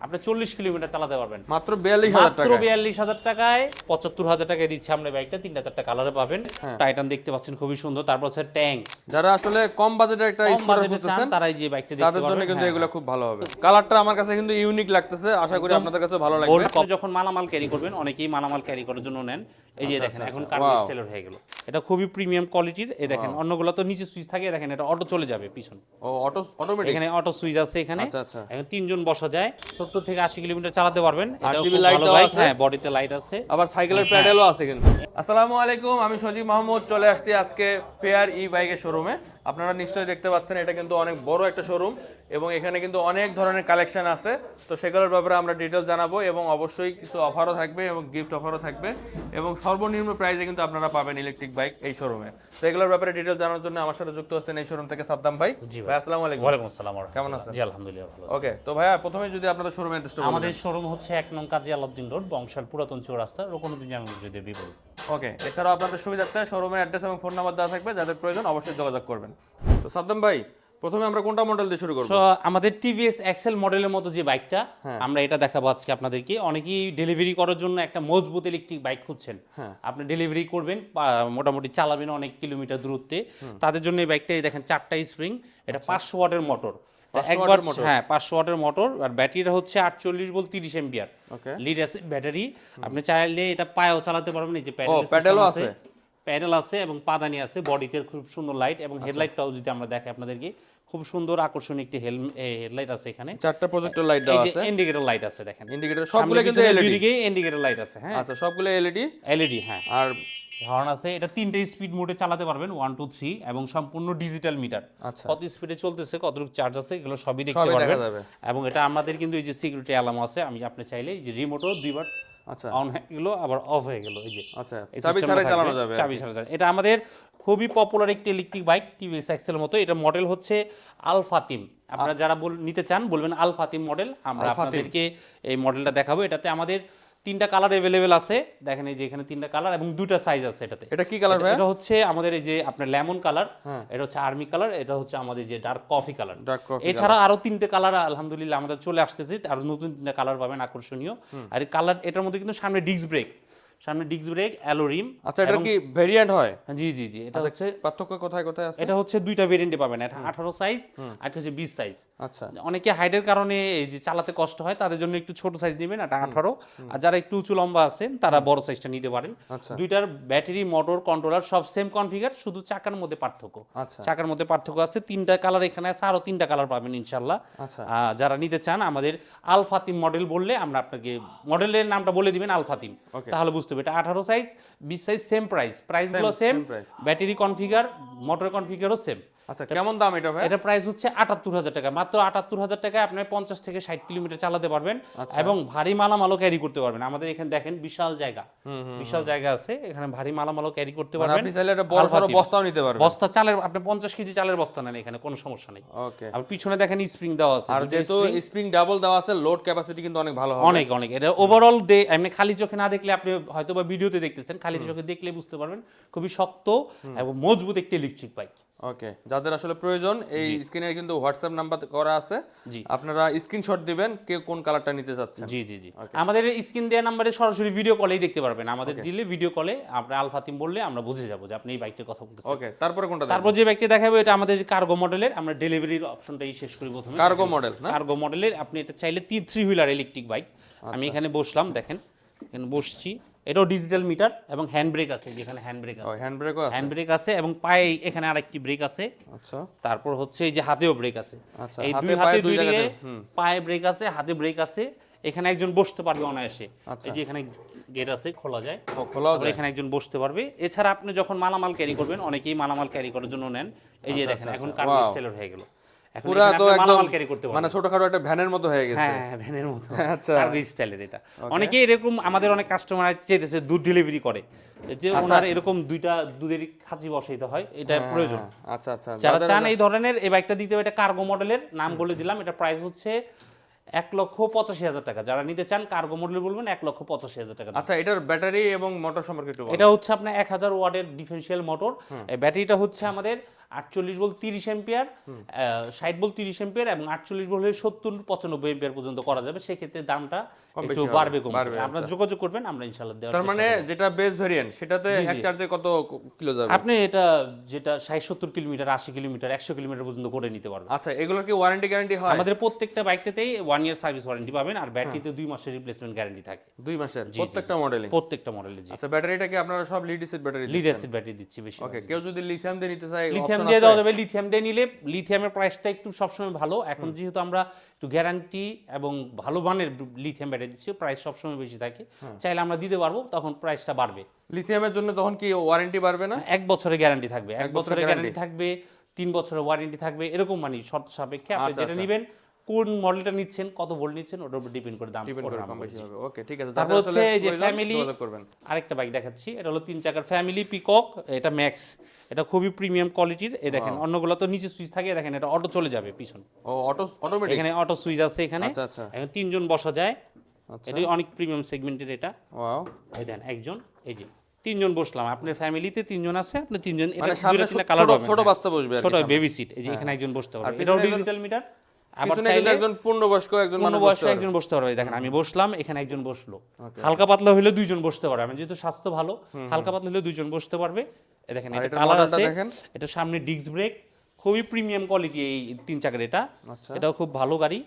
আপনি 40 কিলোমিটার চালাতে পারবেন মাত্র 42000 টাকা। মাত্র 42000 টাকায় 75000 টাকায় দিচ্ছি আমরা বাইকটা। 3টা 4টা কালারে পাবেন। টাইটান দেখতে পাচ্ছেন খুবই সুন্দর। তারপর হচ্ছে ট্যাঙ্ক। যারা আসলে কম বাজেটের একটা কম স্কুটার বাজেটে চান খুঁজতেছেন তারাই যে বাইকটা দেখতে তাদের জন্য পারবেন। কিন্তু হ্যাঁ, এগুলো খুব ভালো হবে। কালারটা আমার কাছে কিন্তু ইউনিক লাগতেছে, আশা করি আপনাদের কাছে ভালো লাগবে। আপনি যখন মালামাল ক্যারি করবেন, অনেকেই মালামাল ক্যারি করার জন্য নেন। এই যে দেখেন এখন কার্গো স্টাইলের হয়ে গেল। এটা খুবই প্রিমিয়াম কোয়ালিটির। এই দেখেন অন্যগুলো তো নিচে সুইচ থাকে, দেখেন এটা অটো চলে যাবে পিছন। ও অটোমেটিক। এখানে অটো সুইচ আছে এখানে। আচ্ছা আচ্ছা। এখন 3 জন বসা যায়। 70 থেকে 80 কিলোমিটার চালাতে পারবেন। এটাও RGB খুব লাইট ভালো দেওয়া বাইক। আছে। হ্যাঁ, বডিতে লাইট আছে। আবার সাইকেলের প্যাডেলও আছে কিন্তু। আসসালামু আলাইকুম, আমি সজীব মাহমুদ চলে আসছি আজকে ফেয়ার ই বাইকের শোরুমে। আপনারা নিশ্চয়ই দেখতে পাচ্ছেন এটা কিন্তু অনেক বড় একটা শোরুম এবং এখানে কিন্তু অনেক ধরনের কালেকশন আছে। তো সেগুলোর ব্যাপারে আমরা ডিটেলস জানাবো এবং অবশ্যই কিছু অফারও থাকবে এবং গিফট অফারও থাকবে এবং সর্বনিম্ন প্রাইসে কিন্তু আপনারা পাবেন ইলেকট্রিক বাইক এই শোরুমে। তো এগুলোর ব্যাপারে ডিটেলস জানার জন্য আমার সাথে যুক্ত হচ্ছেন এই শোরুম থেকে সাদ্দাম ভাই। ভাই আসসালামু আলাইকুম। ওয়ালাইকুম আসসালাম। কেমন আছেন? জি আলহামদুলিল্লাহ ভালো। ওকে, তো ভাইয়া প্রথমে যদি আপনাদের শোরুমের অ্যাড্রেসটা বলেন। আমাদের শোরুম হচ্ছে 1 নং কাজী আলাউদ্দিন রোড, বংশাল পুরাতন চৌরাস্তা, রোকনুদ্দিন জামে মসজিদের বিপরীত। ওকে, এছাড়াও আপনাদের সুবিধার্থে শোরুমের অ্যাড্রেস এবং ফোন নাম্বার দেওয়া থাকবে, যাদের প্রয়োজন অবশ্যই যোগাযোগ করবেন। তো সাদ্দাম ভাই, প্রথমে আমরা কোনটা মডেল দিয়ে শুরু করব? সো আমাদের টিভিএস এক্সেল মডেলের মতো যে বাইকটা আমরা এটা দেখাবো আজকে আপনাদেরকে। অনেকেই ডেলিভারি করার জন্য একটা মজবুত ইলেকট্রিক বাইক খুঁজছেন। আপনি ডেলিভারি করবেন, মোটামুটি চালাবেন অনেক কিলোমিটার দূরত্বে, তাদের জন্য এই বাইকটা দেখেন 4টা স্প্রিং। এটা 500 ওয়াটের মোটর। একবার হ্যাঁ 500 ওয়াটের মোটর। আর ব্যাটারিটা হচ্ছে 48 volt 30 ampere lead acid battery. আপনি চাইলে এটা পায়েও চালাতে পারবেন। এই যে প্যাডেলও আছে, প্যাডেল আছে এবং পাদানি আছে। বডিতে খুব সুন্দর লাইট এবং হেডলাইটটাও যদি আমরা দেখাই আপনাদেরকে, খুব সুন্দর আকর্ষণীয় একটি হেডলাইট আছে এখানে। 4টা প্রজেক্টর লাইট দেওয়া আছে। ইন্ডিকেটর লাইট আছে দেখেন। ইন্ডিকেটর সবগুলো কিন্তু দুই এলইডি। দিকে ইন্ডিকেটর লাইট আছে। হ্যাঁ আচ্ছা, সবগুলো এলইডি। এলইডি হ্যাঁ। আর হর্ন আছে। এটা 3টে স্পিড মোডে চালাতে পারবেন, 1 2 3, এবং সম্পূর্ণ ডিজিটাল মিটার। কত স্পিডে চলতেছে, কতটুকু চার্জ আছে, এগুলো সবই দেখতে পারবেন। এবং এটা আমাদের কিন্তু এই যে সিকিউরিটি অ্যালার্ম আছে। আমি আপনি চাইলে এই যে রিমোটও দুইবার আচ্ছা অন হয়ে গেল আবার অফ হয়ে গেল। এই যে আচ্ছা, চাবি ছাড়াই চালানো যাবে। চাবি ছাড়া। এটা আমাদের খুবই পপুলার একটি ইলেকট্রিক বাইক, টিভিএস এক্সেল মতো। এটা মডেল হচ্ছে আল ফাতিম। আপনারা যারা নিতে চান বলবেন আল ফাতিম মডেল। আমরা আপনাদেরকে এই মডেলটা দেখাবো। এটাতে আমাদের 3টা কালার अवेलेबल আছে। দেখেন এই যে এখানে 3টা কালার এবং 2টা সাইজ আছে এটাতে। এটা কি কালার ভাই? এটা হচ্ছে আমাদের এই যে আপনার লেমন কালার, এটা হচ্ছে আর্মি কালার, এটা হচ্ছে আমাদের যে ডার্ক কফি কালার। এছাড়া আরো 3টে কালার আলহামদুলিল্লাহ আমাদের চলে আসতেছে। আর নতুন 3টা কালার পাবেন আকর্ষণীয়। আর এই কালার, এটার মধ্যে কিন্তু সামনে ডিস্ক ব্রেক, অ্যালো রিম। আচ্ছা, এটা কি ভেরিয়েন্ট হয়? জি জি জি। এটা হচ্ছে পার্থক্য কোথায় কোথায় আছে? এটা হচ্ছে 2টা ভেরিয়েন্টে পাবেন। এটা 18 সাইজ আর এটা হচ্ছে 20 সাইজ। আচ্ছা, অনেকে হাইটের কারণে এই যে চালাতে কষ্ট হয়, তাদের জন্য একটু ছোট সাইজ নেবেন, এটা 18। আর যারা একটু উঁচু লম্বা আছেন তারা বড় সাইজটা নিতে পারেন। দুইটার ব্যাটারি, মোটর, কন্ট্রোলার সব সেম কনফিগার, শুধু চাকার মধ্যে পার্থক্য। চাকার মধ্যে পার্থক্য আছে। 3টা কালার এখানে আছে, আরো 3টা কালার পাবেন ইনশাআল্লাহ। যারা নিতে চান আমাদের আল ফাতিম মডেল বললে আমরা আপনাকে মডেলের নামটা বলে দিবেন আল ফাতিম, তাহলে বুঝতে হবে। এটা 18 সাইজ 20 সাইজ সেম প্রাইসগুলো সেম, ব্যাটারি কনফিগার, মোটর কনফিগারও সেম। আচ্ছা, কেমন দাম এটা ভাই? এটা প্রাইস হচ্ছে 78000 টাকা। মাত্র 78000 টাকায় আপনি 50 থেকে 60 কিলোমিটার চালাতে পারবেন এবং ভারী মালামালও ক্যারি করতে পারবেন। আমাদের এখানে দেখেন বিশাল জায়গা আছে, এখানে ভারী মালামালও ক্যারি করতে পারবেন। আপনি চাইলে একটা বড় সরো বস্তাও নিতে পারবেন। বস্তা চালের, আপনি 50 কেজি চালের বস্তা নেন, এখানে কোনো সমস্যা নেই। ওকে, আর পিছনে দেখেন স্প্রিং দেওয়া আছে। আর যেহেতু স্প্রিং ডাবল দেওয়া আছে, লোড ক্যাপাসিটি কিন্তু অনেক ভালো হবে। অনেক এটা ওভারঅল এমনি খালি চোখে না দেখলে, আপনি হয়তোবা ভিডিওতে দেখতেছেন, খালি চোখে দেখলে বুঝতে পারবেন খুবই শক্ত এবং মজবুত একটি ইলেকট্রিক বাইক। ওকে, যাদের আসলে প্রয়োজন এই স্ক্রিনে কিন্তু হোয়াটসঅ্যাপ নাম্বার করা আছে, আপনারা স্ক্রিনশট দিবেন কে কোন কালারটা নিতে চাচ্ছেন। জি জি জি। আমাদের স্ক্রিন দেওয়া নম্বরে সরাসরি ভিডিও কলেই দেখতে পারবেন। আমাদের দিলে ভিডিও কলে আপনি আল ফাতিম বললে আমরা বুঝে যাব যে আপনি এই বাইকটার কথা বলতেছেন। ওকে, তারপরে কোনটা? তারপর যে বাইকটা দেখাবো এটা আমাদের কার্গো মডেলের। আমরা ডেলিভারির অপশনটাই শেষ করি প্রথমে। কার্গো মডেল না? কার্গো মডেলের আপনি এটা চাইলে 3 হুইলার ইলেকট্রিক বাইক। আমি এখানে বসলাম, দেখেন এখানে বসছি। এটাও ডিজিটাল মিটার এবং হ্যান্ড ব্রেক আছে, যেখানে হ্যান্ড ব্রেক আছে। হ্যান্ড ব্রেক আছে এবং পায়ে এখানে আরেকটি ব্রেক আছে। আচ্ছা, তারপর হচ্ছে এই যে হাতেও ব্রেক আছে। এই দুই হাতে দুই দিকে পায়ে ব্রেক আছে, হাতে ব্রেক আছে। এখানে একজন বসতে পারবে অনায়াসে। এই যে এখানে গেট আছে, খোলা যায়। এখানে একজন বসতে পারবে। এছাড়া আপনি যখন মালামাল ক্যারি করবেন, অনেকেই মালামাল ক্যারি করার জন্য নেন। এই যে দেখেন এখন কার্গো স্টাইলের হয়ে গেল। পুরো তো একদম মানে ছোটখাটো একটা ভ্যানের মতো হয়ে গেছে। হ্যাঁ, ভ্যানের মতো। আচ্ছা, কার্গো স্টাইলের এটা। অনেকেই এরকম, আমাদের অনেক কাস্টমার চাইতেছে দুধ ডেলিভারি করে, যে ওনার এরকম দুইটা দুধের খাঁচি বসাইতে হয়, এটা প্রয়োজন। আচ্ছা আচ্ছা, যারা চান এই ধরনের এই বাইকটা দিতে হবে, এটা কার্গো মডেলের নাম বলে দিলাম। এটা প্রাইস হচ্ছে 1,85,000 টাকা। যারা নিতে চান কার্গো মডেল বলবেন 1,85,000 টাকা। আচ্ছা, এটার ব্যাটারি এবং মোটর সম্পর্কে একটু বলুন। এটা হচ্ছে আপনার 1000 ওয়াটের ডিফারেনশিয়াল মোটর। এই ব্যাটারিটা হচ্ছে আমাদের 48 ভোল্ট 30 অ্যাম্পিয়ার, 60 ভোল্ট 30 অ্যাম্পিয়ার এবং 48 ভোল্ট হলে 70-95 অ্যাম্পিয়ার পর্যন্ত করা যাবে। সেক্ষেত্রে দামটা একটু বাড়বে কমবে। আপনারা যোগাযোগ করবেন, আমরা ইনশাআল্লাহ দেওয়ার তার চেষ্টা মানে করব। যেটা বেস ভেরিয়েন্ট সেটাতে এক চার্জে কত কিলো যাবে? আপনি এটা যেটা 60-70 কিলোমিটার, 80 কিলোমিটার, 100 কিলোমিটার পর্যন্ত করে নিতে পারবেন। আচ্ছা, এগুলোর কি ওয়ারেন্টি গ্যারান্টি হয়? আমাদের প্রত্যেকটা বাইকটাতেই 1 ইয়ার সার্ভিস ওয়ারেন্টি পাবেন, আর ব্যাটারিতে 2 মাসের রিপ্লেসমেন্ট গ্যারান্টি থাকে। 2 মাসের জি, প্রত্যেকটা মডেলে? প্রত্যেকটা মডেলে। জি। আচ্ছা, ব্যাটারিটা কি আপনারা সব lead acid battery? Lead acid battery দিচ্ছি বেশি। ওকে, কেউ যদি লিথিয়াম দিয়ে নিতে চায় লিথিয়াম option দিয়ে আছে? দেওয়া যাবে। লিথিয়াম দিয়ে নিলে লিথিয়ামের প্রাইসটা একটু সবসময় ভালো। এখন যেহেতু আমরা একটু গ্যারান্টি এবং ভালো মানের লিথিয়াম ব্যাটারি দিচ্ছি, প্রাইস সবসময় বেশি থাকে। চাইলে আমরা দিতে পারবো, তখন প্রাইসটা বাড়বে। লিথিয়ামের জন্য তখন কি ওয়ারেন্টি বাড়বে না? 1 বছরের গ্যারান্টি থাকবে, 1 বছরের বছরের গ্যারান্টি থাকবে, 3 বছরের ওয়ারেন্টি থাকবে, এরকম মানে শর্ত সাপেক্ষে আপনি যেটা নেবেন, কোন মডেলটা নিচ্ছেন, কত ভোল্ট নিচ্ছেন, ওটার উপর ডিপেন্ড করে দাম কম বেশি হবে। ওকে, ঠিক আছে। তারপর হচ্ছে এই যে ফ্যামিলি করবেন। আরেকটা বাইক দেখাচ্ছি, এটা হলো 3 চাকার ফ্যামিলি পিকক, এটা ম্যাক্স। এটা খুবই প্রিমিয়াম কোয়ালিটির। এই দেখেন, অন্যগুলো তো নিচে সুইচ থাকে, দেখেন এটা অটো চলে যাবে পিছন। ও, অটোমেটিক? এখানে অটো সুইচ আছে এখানে। আচ্ছা আচ্ছা। এখন 3 জন বসা যায়। আচ্ছা। এটা অনেক প্রিমিয়াম সেগমেন্টের এটা। ওয়াও। এই দেখেন একজন, এই যে 3 জন বসলাম। আপনার ফ্যামিলিতে 3 জন আছে, আপনি 3 জন, মানে এটা সামনে দুইটা তিনটা কালার পাবেন। ছোট বাচ্চা বসবে আর কি ছোট সামনে। বেবি সিট, এই যে এখানে একজন বসতে পারবে। পিছনে এটাও একজন- ডিজিটাল মিটার। আবার পিছনে চাইলে কিন্তু একজন পূর্ণবয়স্ক একজন মানুষ পূর্ণবয়স্ক বসতে একজন বসতে পারবে। দেখেন আমি বসলাম, এখানে একজন বসলো। হালকা পাতলা হলে 2 জন বসতে পারবে। আমি যেহেতু স্বাস্থ্য ভালো, হালকা পাতলা হলে 2 জন বসতে পারবে। এই দেখেন এটা এটার কালার মডেলটা আছে। দেখেন। এটা সামনে ডিস্ক ব্রেক, খুবই প্রিমিয়াম কোয়ালিটি এই 3 চাকার এটা। আচ্ছা। এটাও খুব ভালো গাড়ি।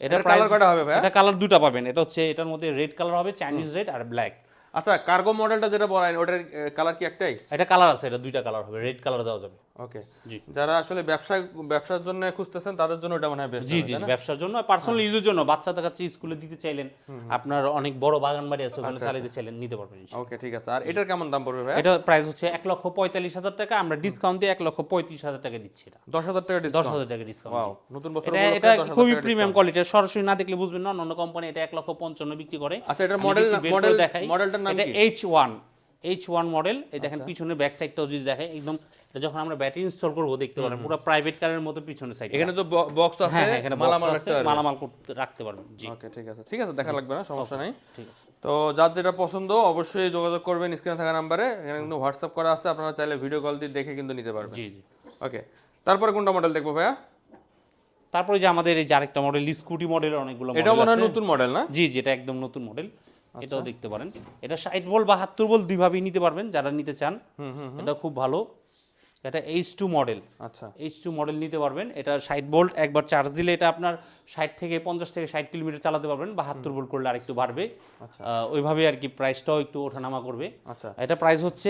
এটা এটার কালার কয়টা হবে ভাই? এটা কালার দুটো পাবেন। এটা হচ্ছে এটার মধ্যে রেড কালার হবে, চাইনিজ রেড আর ব্ল্যাক। আচ্ছা, কার্গো মডেলটা যেটা বলেন ওটার কালার কি একটাই? এটা কালার আছে, এটা দুইটা কালার হবে, রেড কালার দেওয়া যাবে। ওকে। জি। যারা আসলে ব্যবসার জন্য খুঁজতেছেন তাদের জন্য এটা মনে হয় বেস্ট। জি জি, ব্যবসার জন্য, পার্সোনাল ইউজের জন্য, বাচ্চাদের কাছে স্কুলে দিতে চাইলেন, আপনার অনেক বড় বাগান বাড়ি আছে, ওখানে চালাতে চাইলেন, নিতে পারবেন। ওকে, ঠিক আছে। আর এটার কেমন দাম পড়বে ভাই? এটা প্রাইস হচ্ছে 1,45,000 টাকা। আমরা ডিসকাউন্ট দিয়ে 1,35,000 টাকা দিচ্ছি। এটা 10,000 টাকা ডিসকাউন্ট? 10,000 টাকা ডিসকাউন্ট। ওয়াও, নতুন বছর এটা উপলক্ষে এটা 10,000 খুবই টাকা প্রিমিয়াম discount। কোয়ালিটি। সরাসরি না দেখলে বুঝবেন না, অন্য কোম্পানি এটা 1,55,000 বিক্রি করে। আচ্ছা, এটার আমি মডেল যদি বের করে মডেল দেখাই, মডেলটার নাম এটা কি? H1 model. এই দেখেন পিছনের ব্যাক সাইডটাও যদি দেখেন, একদম এটা যখন আমরা ব্যাটারি ইনস্টল করব দেখতে পারেন, পুরো প্রাইভেট কারের মতো পিছনের সাইড। এখানে তো বক্স আছে, হ্যাঁ, এখানে মালামাল রাখতে পারবেন। মালামাল রাখতে পারবেন। জি, ওকে, ঠিক আছে। ঠিক আছে, দেখা লাগবে না, সমস্যা নাই। ঠিক আছে। তো যার যেটা পছন্দ অবশ্যই যোগাযোগ করবেন স্ক্রিনে থাকা নাম্বারে। এখানে কিন্তু হোয়াটসঅ্যাপ করা আছে, আপনারা চাইলে ভিডিও কল দিয়ে দেখে কিন্তু নিতে পারবেন। জি জি। ওকে, তারপরে কোনটা মডেল দেখবো ভাইয়া? তারপরে যে আমাদের এই যে আরেকটা মডেল, স্কুটি মডেলের অনেকগুলো এটা মডেল মনে হয় আছে। নতুন মডেল না? জি জি, এটা একদম নতুন মডেল। এটাও দেখতে পারেন। এটা 60 ভোল্ট বা 72 ভোল্ট দুইভাবেই নিতে পারবেন যারা নিতে চান। এটা খুব ভালো। এটা H2 মডেল। আচ্ছা। H2 মডেল নিতে পারবেন। এটা 60 ভোল্ট, একবার চার্জ দিলে এটা আপনার 50 থেকে 60 কিলোমিটার চালাতে পারবেন, বা 72 ভোল্ট করলে আরেকটু বাড়বে। আচ্ছা। ওইভাবে আর কি প্রাইসটাও একটু ওঠানামা করবে। আচ্ছা। এটা প্রাইস হচ্ছে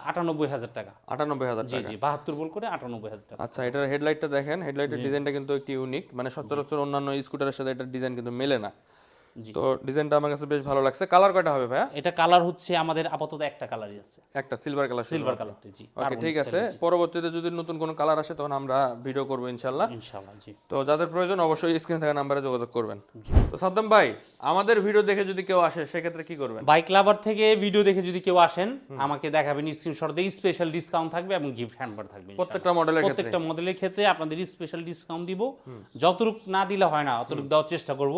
98,000 টাকা। 98,000 জি টাকা? জি, 72 ভোল্ট করে 98,000 টাকা। আচ্ছা, এটার হেডলাইটটা দেখেন। হেডলাইটের ডিজাইনটা কিন্তু একটু ইউনিক, মানে সচরাচর অন্যান্য স্কুটারের সাথে এটার ডিজাইন কিন্তু মেলে না। তো ডিজাইনটা আমার কাছে বেশ ভালো লাগছে। কালার কয়টা হবে ভাইয়া? এটা কালার হচ্ছে আমাদের আপাতত একটা কালারই আছে, একটা সিলভার কালার। সিলভার কালারটা। জি, ওকে, ঠিক আছে। পরবর্তীতে যদি নতুন কোনো কালার আসে তখন আমরা ভিডিও করব ইনশাআল্লাহ। ইনশাআল্লাহ। জি। তো যাদের প্রয়োজন অবশ্যই স্ক্রিনে থাকা নাম্বারে যোগাযোগ করবেন। তো সাদ্দাম ভাই, আমাদের ভিডিও দেখে যদি কেউ আসে সেক্ষেত্রে কি করবেন? বাইক লাভার থেকে ভিডিও দেখে যদি কেউ আসেন, আমাকে দেখাবেন, স্ক্রিনশট দিয়ে স্পেশাল ডিসকাউন্ট থাকবে এবং গিফট হ্যাম্পার থাকবে। প্রত্যেকটা মডেলের ক্ষেত্রে? প্রত্যেকটা মডেলের ক্ষেত্রে আপনাদের স্পেশাল ডিসকাউন্ট দিব। যতটুক না দিলে হয় না, অতটুক দেওয়ার চেষ্টা করব,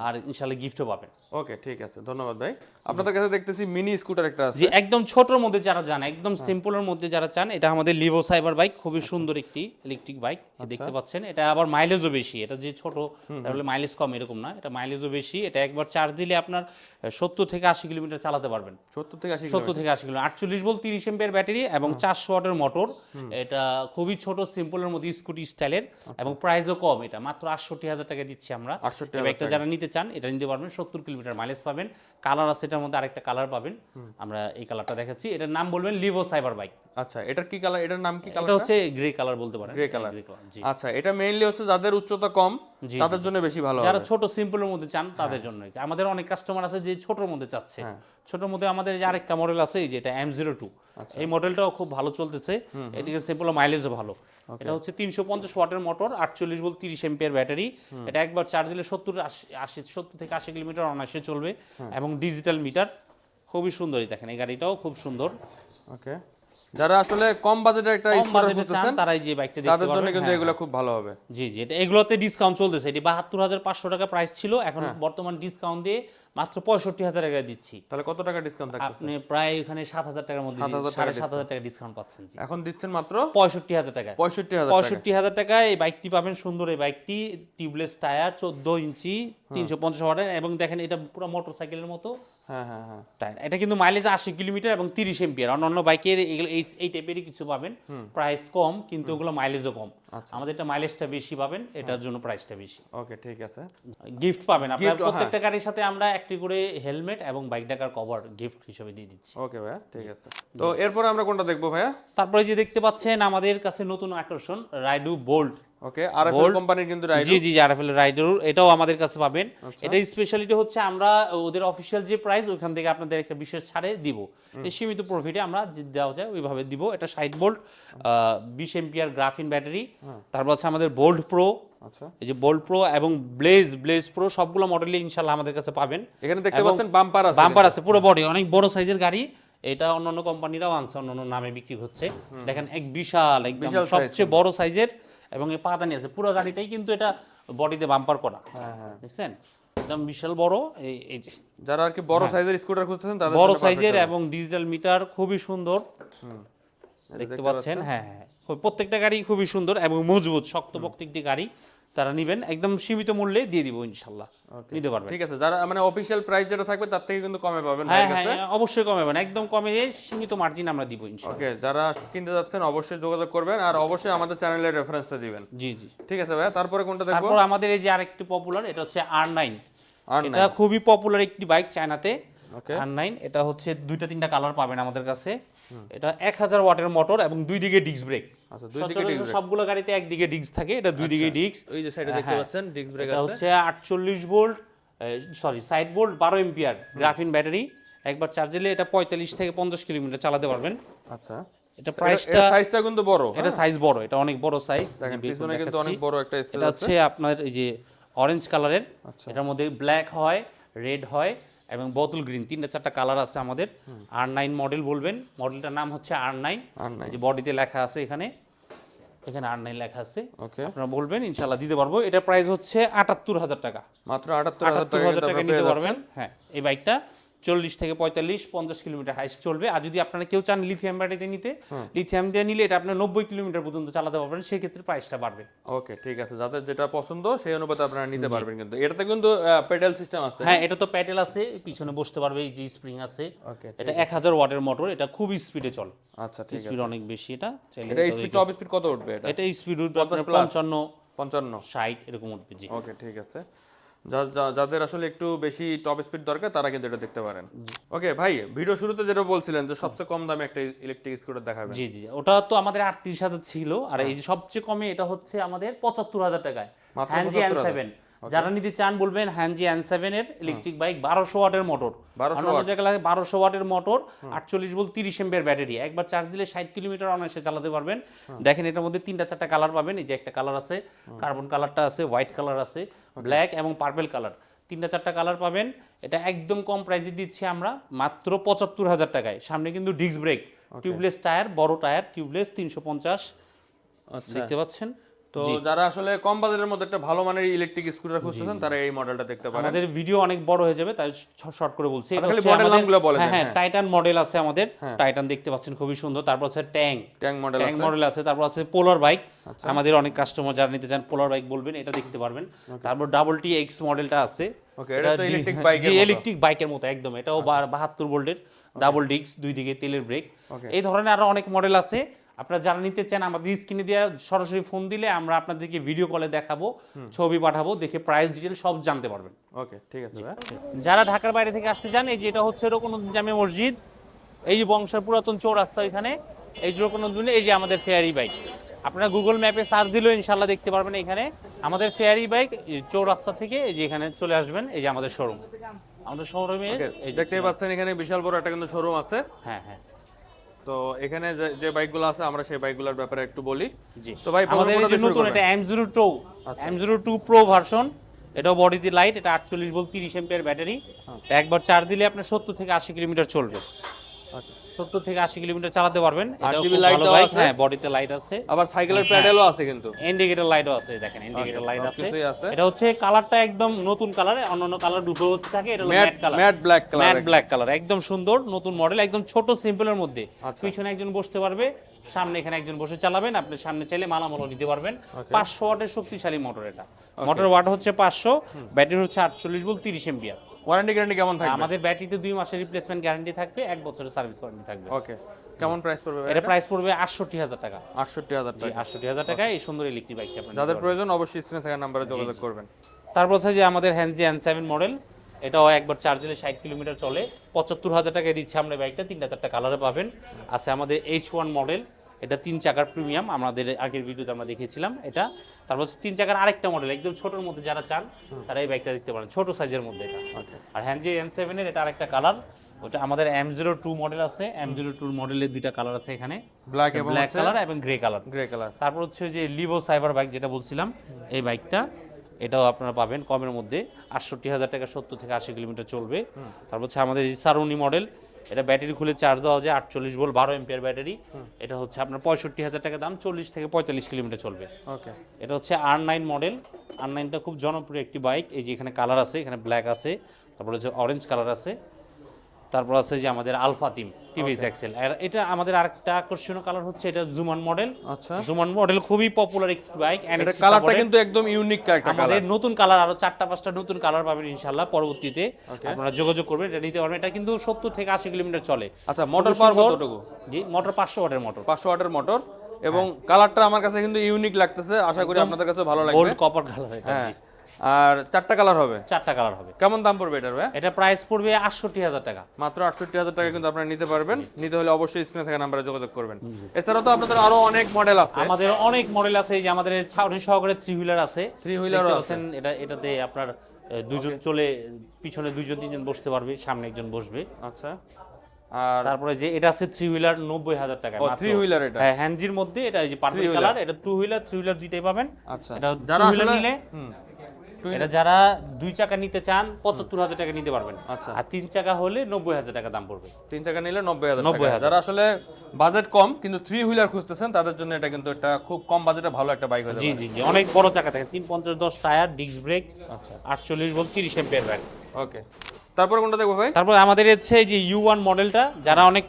আর ইনশাআল্লাহ গিফটও পাবেন। ওকে, ঠিক আছে, ধন্যবাদ ভাই। আপনাদের কাছে দেখতেছি মিনি স্কুটার একটা আছে। যে একদম ছোটর মধ্যে যারা চান, একদম সিম্পলের মধ্যে যারা চান, এটা আমাদের লিভো সাইবার বাইক। খুবই সুন্দর একটি ইলেকট্রিক বাইক দেখতে পাচ্ছেন। এটা আবার মাইলেজও বেশি। এটা যে ছোট, তাহলে মাইলেজ কম এরকম না, এটা মাইলেজও বেশি। এটা একবার চার্জ দিলে আপনার 70 থেকে 80 কিলোমিটার চালাতে পারবেন। 70 থেকে 80? 70 থেকে 80 কিলোমিটার। 48 ভোল্ট 30 এম্পিয়ার ব্যাটারি এবং 400 ওয়াটের মোটর। এটা খুবই ছোট সিম্পলের মধ্যে স্কুটি স্টাইলের, এবং প্রাইসও কম। এটা মাত্র 68,000 টাকা দিচ্ছি আমরা। 68,000 এই বাইকটা যারা নিতে চান এটা নিতে পারবেন। 70 কিলোমিটার মাইলেজ পাবেন। কালার আছে এটার মধ্যে, আরেকটা কালার পাবেন। আমরা এই কালারটা দেখাচ্ছি। এটার নাম বলবেন লিভো সাইবার বাইক। আচ্ছা, এটার কি কালার? এটার নাম কি কালার? এটা হচ্ছে গ্রে কালার বলতে পারেন। Grey colour. জি। আচ্ছা, এটা মেইনলি হচ্ছে যাদের উচ্চতা কম তাদের জন্য বেশি ভালো হবে। যারা ছোট সিম্পলের মধ্যে চান তাদের জন্য। আমাদের অনেক কাস্টমার আছে যে ছোটর মধ্যে চাচ্ছে। ছোটর মধ্যে আমাদের যে আরেকটা মডেল আছে, এই যে এটা M02। এই মডেলটাও খুব ভালো চলতেছে। এদিকে সিম্পল মাইলেজও ভালো। এটা হচ্ছে 350 ওয়াটের মোটর, 48 ভোল্ট 30 এম্পিয়ার ব্যাটারি। এটা একবার চার্জ দিলে 70 থেকে 80 কিলোমিটার অনায়াসে চলবে, এবং ডিজিটাল মিটার। খুবই সুন্দর। দেখেন এই গাড়িটাও খুব সুন্দর। ওকে, যারা আসলে কম বাজেটের একটা কম স্কুটার বাজেটে চান খুঁজতেছেন তারাই যে বাইকটা দেখতে তাদের জন্য পারবেন। কিন্তু হ্যাঁ, এগুলো খুব ভালো হবে। জি জি, এটা এগুলোতে ডিসকাউন্ট চলতেছে। এটি ৭২,৫০০ টাকা প্রাইস ছিল, এখন বর্তমান ডিসকাউন্ট দিয়ে মাত্র ৬৫,০০০ টাকা দিচ্ছি। তাহলে কত টাকা ডিসকাউন্ট থাকতেছে? আপনি প্রায় এখানে ৭,০০০ টাকার মধ্যে ৭,৫০০ টাকা ডিসকাউন্ট পাচ্ছেন। জি, এখন দিচ্ছেন মাত্র ৬৫,০০০ টাকা। ৬৫,০০০ টাকা। ৬৫,০০০ টাকায় এই বাইকটি পাবেন। সুন্দর এই বাইকটি, টিউবলেস টায়ার, ১৪ ইঞ্চি, ৩৫০ ওয়াটের, এবং দেখেন এটা পুরো মোটরসাইকেলের মতো হ্যাঁ হ্যাঁ হ্যাঁ। টায়ার। এটা কিন্তু মাইলেজ ৮০ কিলোমিটার এবং ৩০ এম্পিয়ার। অন্যান্য বাইকের এই টাইপেরই কিছু পাবেন, প্রাইস কম কিন্তু ওগুলো মাইলেজও কম। আমাদের এটা মাইলেজটা বেশি পাবেন, এটার জন্য প্রাইসটা বেশি। ওকে ঠিক আছে। গিফট পাবেন আপনারা, প্রত্যেকটা গাড়ির সাথে আমরা একটি করে হেলমেট এবং বাইক ডাকার কভার গিফট হিসেবে দিয়ে দিচ্ছি। ওকে ভাইয়া ঠিক আছে। তো এরপর আমরা কোনটা দেখবো ভাইয়া? তারপরে যে দেখতে পাচ্ছেন আমাদের কাছে নতুন আকর্ষণ, রাইডু বোল্ট। ওকে, আরএফএল কোম্পানির কিন্তু রাইডার। জি জি, আরএফএল রাইডার, এটাও আমাদের কাছে পাবেন। এটা স্পেশালিটি হচ্ছে আমরা ওদের অফিশিয়াল যে প্রাইস ওখান থেকে আপনাদের একটা বিশেষ ছাড়ে দিব, এই সীমিত প্রফিটে আমরা দেওয়া যায় ওইভাবে দিব। এটা ৬০ ভোল্ট ২০ এম্পিয়ার গ্রাফিন ব্যাটারি। তারপর আছে আমাদের বোল্ট প্রো। আচ্ছা, এই যে বোল্ট প্রো এবং ব্লেজ প্রো সবগুলো মডেলই ইনশাআল্লাহ আমাদের কাছে পাবেন। এখানে দেখতে পাচ্ছেন বাম্পার আছে। বাম্পার আছে, পুরো বডি, অনেক বড় সাইজের গাড়ি। এটা অন্যান্য কোম্পানিরাও আনছে, অন্যান্য নামে বিক্রি হচ্ছে। দেখেন এক বিশাল, একদম সবচেয়ে বড় সাইজের, এবং এই পাদানি আছে পুরো গাড়িটাই, কিন্তু এটা বডিতে বাম্পার করা। হ্যাঁ, দেখছেন একদম বিশাল বড়। এই যে যারা আর কি বড় সাইজের স্কুটার খুঁজতেছেন তাদের বড় জন্য সাইজের এবং ডিজিটাল মিটার, খুবই সুন্দর দেখতে পাচ্ছেন। হ্যাঁ হ্যাঁ, প্রত্যেকটা গাড়ি খুবই সুন্দর এবং মজবুত, শক্তপোক্ত একটি গাড়ি। তারা নেবেন, একদম সীমিত মূল্যে দিয়ে দিব ইনশাআল্লাহ, নিতে পারবেন। ঠিক আছে, যারা মানে অফিশিয়াল প্রাইস যেটা থাকবে তার থেকে কিন্তু কমে পাবেন। হ্যাঁ হ্যাঁ, অবশ্যই কমে পাবেন, একদম কমে, সীমিত মার্জিন আমরা দিব ইনশাআল্লাহ। ওকে, যারা কিনতে যাচ্ছেন অবশ্যই যোগাযোগ করবেন, আর অবশ্যই আমাদের চ্যানেলের রেফারেন্সটা দিবেন। জি জি, ঠিক আছে ভাইয়া, তারপরে কোনটা দেখবো? তারপর আমাদের এই যে আরেকটি পপুলার, এটা হচ্ছে R9। এটা খুবই পপুলার একটি বাইক চায়নাতে। R9 এটা হচ্ছে 2-3টা কালার পাবেন আমাদের কাছে। এটা 1000 ওয়াটের মোটর এবং দুই দিকে ডিস্ক ব্রেক। আচ্ছা, দুই দিকে ডিস্ক ব্রেক। সবগুলো গাড়িতে একদিকে ডিস্ক থাকে, এটা দুই দিকে ডিস্ক। ওই যে সাইডে দেখতে পাচ্ছেন ডিস্ক ব্রেক আছে। এটা হচ্ছে 48 volt, sorry 60 volt 12 ampere graphene battery. একবার চার্জ দিলে এটা 45 থেকে 50 কিলোমিটার চালাতে পারবেন। আচ্ছা, এটা প্রাইসটা, সাইজটা কিন্তু বড়। এটা সাইজ বড়, এটা অনেক বড় সাইজ। দেখেন পিছনে কিন্তু অনেক বড় একটা স্পেস এটা আছে। হচ্ছে আপনার এই যে অরেঞ্জ কালারের, এটার মধ্যে ব্ল্যাক হয়, রেড হয় এবং বোতল গ্রিন, 3-4টা কালার আছে আমাদের। R9 মডেল বলবেন, মডেলটার নাম হচ্ছে R9। এই যে বডিতে লেখা আছে, এখানে R9 লেখা আছে। ওকে, আপনারা বলবেন ইনশাআল্লাহ দিতে পারবো। এটা প্রাইস হচ্ছে ৭৮,০০০ টাকা, মাত্র ৭৮,০০০ টাকা নিতে পারবেন। হ্যাঁ, এই বাইকটা 40 থেকে 45-50 কিলোমিটার হাইস্ট চলবে। আর যদি আপনারা কেউ চান লিথিয়াম ব্যাটারিতে নিতে, লিথিয়াম দিয়ে নিলে এটা আপনার 90 কিলোমিটার পর্যন্ত চালাতে পারবেন, সেক্ষেত্রে প্রাইসটা বাড়বে। ওকে ঠিক আছে, যাদের যেটা পছন্দ সেই অনুপাতে আপনারা নিতে পারবেন। কিন্তু এটাতে কিন্তু পেডাল সিস্টেম আছে। হ্যাঁ, এটা তো প্যাডেল আছে, পিছনে বসতে পারবে, এই যে স্প্রিং আছে। ওকে, এটা 1000 ওয়াটের মোটর, এটা খুব স্পিডে চলে। আচ্ছা ঠিক আছে, স্পিড অনেক বেশি। এটা এটা স্পিড, টপ স্পিড কত উঠবে এটা? এটা স্পিড উঠবে আপনার 55 60 এরকম উঠবে। জি, ওকে ঠিক আছে। যাদের আসলে একটু বেশি টপ স্পিড দরকার তারা কিন্তু এটা দেখতে পারেন। ওকে ভাই, ভিডিও শুরুতে যেটা বলছিলেন যে সবচেয়ে কম দামে একটা ইলেকট্রিক স্কুটার দেখাবেন। জি জি, ওটা তো আমাদের ৩৮,০০০ ছিল, আর এই যে সবচেয়ে কমে এটা হচ্ছে আমাদের ৭৫,০০০ টাকায়, হ্যানজি N7। যারা নিতে চান বলবেন, হ্যানজি N7 এর ইলেকট্রিক বাইক, 1200 ওয়াটের মোটর। অন্যান্য জায়গায় 1200 ওয়াটের মোটর, 48 ভোল্ট 30 এম্পিয়ার ব্যাটারি। একবার চার্জ দিলে 60 কিলোমিটার অনায়াসে চালাতে পারবেন। দেখেন এটার মধ্যে 3-4টা কালার পাবেন। এই যে একটা কালার আছে, কার্বন কালারটা আছে, হোয়াইট কালার আছে, ব্ল্যাক এবং পার্পল কালার, 3-4টা কালার পাবেন। এটা একদম কম প্রাইসে দিচ্ছি আমরা, মাত্র ৭৫,০০০ টাকায়। সামনে কিন্তু ডিস্ক ব্রেক, টিউবলেস টায়ার, বড় টায়ার, টিউবলেস 350। দেখতে পাচ্ছেন? তো যারা আসলে কম বাজেটের মধ্যে একটা ভালো মানের ইলেকট্রিক স্কুটার খুঁজতেছেন তারা এই মডেলটা দেখতে পারেন। আমাদের ভিডিও অনেক বড় হয়ে যাবে, তাই শর্ট করে বলছি। এটা হচ্ছে মডেল নামগুলো বলেন। হ্যাঁ, টাইটান মডেল আছে আমাদের, টাইটান দেখতে পাচ্ছেন খুবই সুন্দর। তারপর আছে ট্যাঙ্ক মডেল আছে। তারপর আছে পোলার বাইক, আমাদের অনেক কাস্টমার যারা নিতে চান পোলার বাইক বলবেন, এটা দেখতে পারবেন। তারপর DT-X মডেলটা আছে। ওকে, এটা তো ইলেকট্রিক বাইক, জি ইলেকট্রিক বাইকের মতো একদম। এটাও 72 ভোল্টের, ডাবল ডিস্ক, দুই দিকে তেলের ব্রেক। এই ধরনের আরো অনেক মডেল আছে। আপনারা যারা নিতে চান আমাদের স্ক্রিনে দিয়ে সরাসরি ফোন দিলে আমরা আপনাদেরকে ভিডিও কলে দেখাবো, ছবি পাঠাবো, দেখে প্রাইস ডিটেইল সব জানতে পারবেন। ওকে ঠিক আছে ভাই। যারা ঢাকার বাইরে থেকে আসতে চান, এই যে এটা হচ্ছে রোকনুদ্দিন জামে মসজিদ, এই যে বংশের পুরাতন চৌরাস্তা, এখানে এই যে রোকনুদ্দিন, এই যে আমাদের ফেয়ারি বাইক। আপনারা গুগল ম্যাপে সার্চ দিলেও ইনশাআল্লাহ দেখতে পারবেন এখানে আমাদের ফেয়ারি বাইক। চৌরাস্তা থেকে এই যে এখানে চলে আসবেন, এই যে আমাদের শোরুম। আমাদের শোরুমে দেখতেই পাচ্ছেন এখানে বিশাল বড় একটা কিন্তু শোরুম আছে। হ্যাঁ হ্যাঁ, তো এখানে যে বাইকগুলো আছে আমরা সেই বাইকগুলোর ব্যাপারে একটু বলি। জি, তো ভাই আমাদের এই যে নতুন এটা M02 প্রো ভার্সন, এটাও বডিতে লাইট, এটা 48 ভোল্ট 30 এম্পিয়ার ব্যাটারি। একবার চার্জ দিলে আপনার 70 থেকে 80 কিলোমিটার চলবে। 70 থেকে 80 কিলোমিটার চালাতে পারবেন। এটাও RGB খুব লাইট ভালো দেওয়া বাইক, আছে। হ্যাঁ বডিতে লাইট আছে, আবার সাইকেলের প্যাডেলও আছে কিন্তু। ইন্ডিকেটর লাইটও আছে, দেখেন ইন্ডিকেটর লাইট আছে। সবকিছুই আছে। এটা হচ্ছে কালারটা একদম নতুন কালার, অন্যান্য কালার দুটো হচ্ছে থাকে, এটা হলো matte matte colour, matte black colour. Matte black colour, একদম সুন্দর নতুন মডেল, একদম ছোট সিম্পলের মধ্যে। আচ্ছা। পিছনে একজন বসতে পারবে, সামনে এখানে একজন বসে চালাবেন, আপনি সামনে চাইলে মালামালও নিতে পারবেন। 500 ওয়াটের শক্তিশালী মোটর এটা। মোটর ওয়াট হচ্ছে 500, ব্যাটারি হচ্ছে 48 ভোল্ট 30 এম্পিয়ার। ওয়ারেন্টি গ্যারান্টি কেমন থাকবে? আমাদের ব্যাটারিতে 2 মাসের রিপ্লেসমেন্ট গ্যারান্টি থাকবে, 1 বছরের সার্ভিস ওয়ারেন্টি থাকবে। ওকে, কেমন প্রাইস পড়বে ভাই? এটা প্রাইস পড়বে 68,000 টাকা। 68,000 জি, টাকা। 68,000 টাকায় এই সুন্দর ইলেকট্রিক বাইকটা আপনারা যাদের নিতে পারবেন। প্রয়োজন অবশ্যই স্ক্রিনে থাকা নম্বরে যোগাযোগ করবেন। তারপর হচ্ছে যে আমাদের হ্যান্ডজি N7 মডেল, এটাও একবার চার্জ দিলে 60 কিলোমিটার চলে। 75,000 টাকায় দিচ্ছে আমরা বাইকটা, 3টা-4টা কালারে পাবেন। আছে আমাদের H1 মডেল, এটা 3 চাকার প্রিমিয়াম, আমাদের আগের ভিডিওতে আমরা দেখিয়েছিলাম এটা। তারপর হচ্ছে 3 চাকার আরেকটা মডেল, একদম ছোটোর মধ্যে যারা চান তারা এই বাইকটা দেখতে পারেন, ছোট সাইজের মধ্যে এটা। আর হ্যান্ডজি N7 এর এটা আরেকটা কালার, ওটা আমাদের M02 মডেল আছে, M02 মডেলের 2টা কালার আছে এখানে, ব্ল্যাক এবং ব্ল্যাক কালার এবং গ্রে কালার। Grey colour. তারপর হচ্ছে যে লিভো সাইবার বাইক যেটা বলছিলাম, এই বাইকটা এটাও আপনারা পাবেন কমের মধ্যে, 68,000 টাকা, 70 থেকে 80 কিলোমিটার চলবে। তারপর হচ্ছে আমাদের সারুনি মডেল, এটা ব্যাটারি খুলে চার্জ দেওয়া যায়, 48 ভোল্ট 12 এম্পিয়ার ব্যাটারি। এটা হচ্ছে আপনার 65,000 টাকা দাম, 40 থেকে 45 কিলোমিটার চলবে। ওকে, এটা হচ্ছে R9 মডেল। R9টা খুব জনপ্রিয় একটি বাইক, এই যে এখানে কালার আছে, এখানে ব্ল্যাক আছে, তারপর হচ্ছে অরেঞ্জ কালার আছে, তারপর আছে যে আমাদের আলফা টিম টিভিএস এক্সেল। আর এটা আমাদের আরেকটা আকর্ষণীয় কালার হচ্ছে এটা জুমান মডেল। আচ্ছা, জুমান মডেল খুবই পপুলার একটি বাইক, এটা কালারটা কিন্তু একদম ইউনিক একটা কালার। আমাদের নতুন কালার আরো 4টা-5টা নতুন কালার পাবেন ইনশাআল্লাহ পরবর্তীতে, আপনারা যোগাযোগ করবেন, এটা নিতে পারবেন। এটা কিন্তু 70 থেকে 80 কিলোমিটার চলে। আচ্ছা, মোটর পাওয়ার কতটুকু? জি, মোটর 500 ওয়াটের মোটর, 500 ওয়াটের মোটর, এবং কালারটা আমার কাছে কিন্তু ইউনিক লাগতেছে, আশা করি আপনাদের কাছে ভালো লাগবে। গোল্ড কপার কালার এটা। হ্যাঁ, আর 4টা কালার হবে। 4টা কালার হবে। কেমন দাম পড়বে এটার ভাই? এটা প্রাইস পড়বে 68,000 টাকা। মাত্র 68,000 টাকা কিন্তু আপনারা নিতে পারবেন। নিতে হলে অবশ্যই স্ক্রিনে থাকা নম্বরে যোগাযোগ করবেন। এছাড়াও তো আপনাদের আরো অনেক মডেল আছে। আমাদের অনেক মডেল আছে, এই যে আমাদের ছাউনি সহকারে 3 হুইলার আছে। 3 হুইলারও দেখতে আছে। পাচ্ছেন, এটাতে আপনার দুজন চলে, পিছনে 2-3জন বসতে পারবে, সামনে একজন বসবে। আচ্ছা, আর তারপরে যে এটা আছে 3 হুইলার 90,000 টাকা। ও 3 হুইলার এটা। হ্যাঁ, হ্যান্ডজির মধ্যে এটা এই যে পার্পল কালার, এটা 2 হুইলার 3 হুইলার দুইটাই পাবেন। আচ্ছা, এটা যারা 2 হুইলার আসলে নিলে, এটা যারা 2 চাকা নিতে চান 75,000 টাকা নিতে পারবেন। আচ্ছা, আর 3 চাকা হলে 90,000 টাকা দাম পড়বে। 3 চাকা নিলে 90,000 টাকা। 90,000 যারা আসলে বাজেট কম কিন্তু 3 হুইলার খুঁজতেছেন তাদের জন্য এটা কিন্তু একটা খুব কম বাজেটে ভালো একটা বাইক হতে জি পারে। জি জি, অনেক বড় চাকা থাকে, 350-10 টায়ার, ডিস্ক ব্রেক, আচ্ছা, 48 ভোল্ট 30 এম্পিয়ার ব্যাটারি। ওকে। তারপর কোনটা দেখবো ভাই? তারপর আমাদের হচ্ছে এই যে U1 মডেলটা, যারা অনেক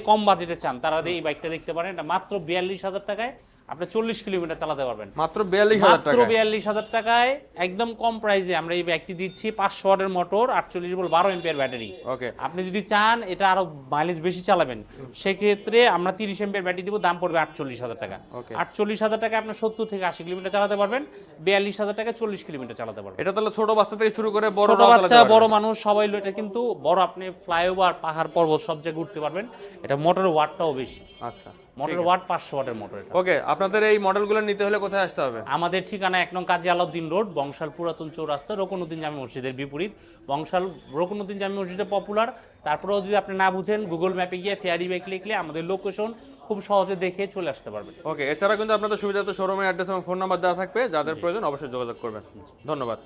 কম বাজেটে চান তারা এই বাইকটা দেখতে পারেন। এটা মাত্র 42,000 টাকায় আপনি 40 কিলোমিটার চালাতে পারবেন। মাত্র 42,000 মাত্র টাকা। 42,000 টাকায় একদম কম প্রাইসে আমরা এই বাইকটি দিচ্ছি। 500 ওয়াটের মোটর, 48 ভোল্ট 12 এম্পিয়ার ব্যাটারি। ওকে, আপনি যদি চান এটা আরো মাইলেজ বেশি চালাবেন, সেক্ষেত্রে আমরা 30 এম্পিয়ার ব্যাটারি দিব, দাম পড়বে 48,000 টাকা। ওকে। 48,000 টাকায় আপনি 70 থেকে 80 কিলোমিটার চালাতে পারবেন, 42,000 টাকায় 40 কিলোমিটার চালাতে পারবেন। এটা তাহলে ছোট বাচ্চা থেকে শুরু করে বড় ছোট বাচ্চা বড় মানুষ সবাই এটা কিন্তু বড়, আপনি ফ্লাইওভার পাহাড় পর্বত সব জায়গায় উঠতে পারবেন। এটা মোটরের ওয়াটটাও বেশি, আচ্ছা, মোটরের ওয়াট 500 ওয়াটের মোটর এটা। ওকে। আপনাদের এই মডেলগুলো নিতে হলে কোথায় আসতে হবে? আমাদের ঠিকানা 1 নং কাজী আলাউদ্দিন রোড, বংশাল পুরাতন চৌরাস্তা, রকুনুদ্দিন জামি মসজিদের বিপরীত। বংশাল রকুনুদ্দিন জামি মসজিদে পপুলার। তারপরেও যদি আপনি না বুঝেন, গুগল ম্যাপে গিয়ে ফেয়ারি বাইক লিখলে আমাদের লোকেশন খুব সহজে দেখে চলে আসতে পারবেন। ওকে, এছাড়া কিন্তু আপনাদের সুবিধার্থে শোরুমের অ্যাড্রেস এবং ফোন নাম্বার দেওয়া থাকবে, যাদের প্রয়োজন অবশ্যই যোগাযোগ করবেন। ধন্যবাদ।